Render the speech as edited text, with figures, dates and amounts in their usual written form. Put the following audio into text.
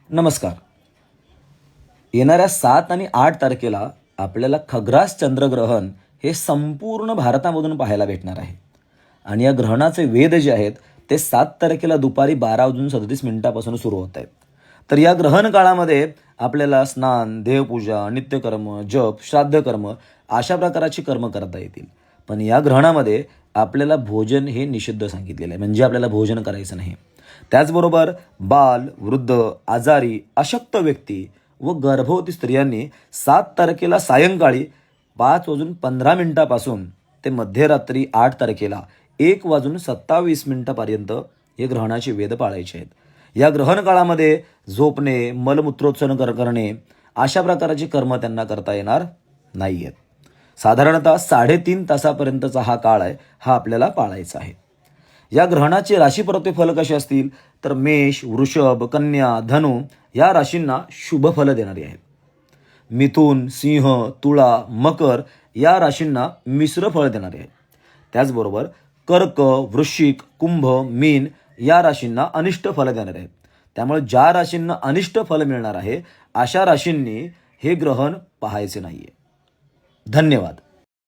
नमस्कार. येणाऱ्या 7 आणि 8 तारखेला आपल्याला खग्रास चंद्रग्रहण हे संपूर्ण भारतामधून पाहायला भेटणार आहे. आणि या ग्रहणाचे वेध जे आहेत ते 7 तारखेला दुपारी 12:37 सुरू होत आहेत. तर या ग्रहण काळामध्ये आपल्याला स्नान, देवपूजा, नित्यकर्म, जप, श्राद्धकर्म अशा प्रकारची कर्म करता येतील. पण या ग्रहणामध्ये आपल्याला भोजन हे निषिद्ध सांगितलेलं आहे, म्हणजे आपल्याला भोजन करायचं नाही. त्याचबरोबर बाल, वृद्ध, आजारी, अशक्त व्यक्ती व गर्भवती स्त्रियांनी 7 तारखेला सायंकाळी 5:15 ते मध्यरात्री 8 तारखेला 1:27 हे ग्रहणाचे वेध पाळायचे आहेत. या ग्रहण काळामध्ये झोपणे, मलमूत्रोत्सर्जन करणे अशा प्रकारची कर्म त्यांना करता येणार नाही आहेत. साधारणतः 3.5 तासापर्यंतचा हा काळ आहे, हा आपल्याला पाळायचा आहे. या ग्रहणाचे राशी फल कसे असतील तर मेष, वृषभ, कन्या, धनु या राशींना शुभ फल देणारी आहेत. मिथुन, सिंह, तुळा, मकर या राशींना मिश्र फळ देणारे आहेत. त्याचबरोबर कर्क, वृश्चिक, कुंभ, मीन या राशींना अनिष्ट फल देणारे आहेत. त्यामुळे ज्या राशींना अनिष्ट फल मिळणार आहे अशा राशींनी हे ग्रहण पाहायचे नाहीये. धन्यवाद.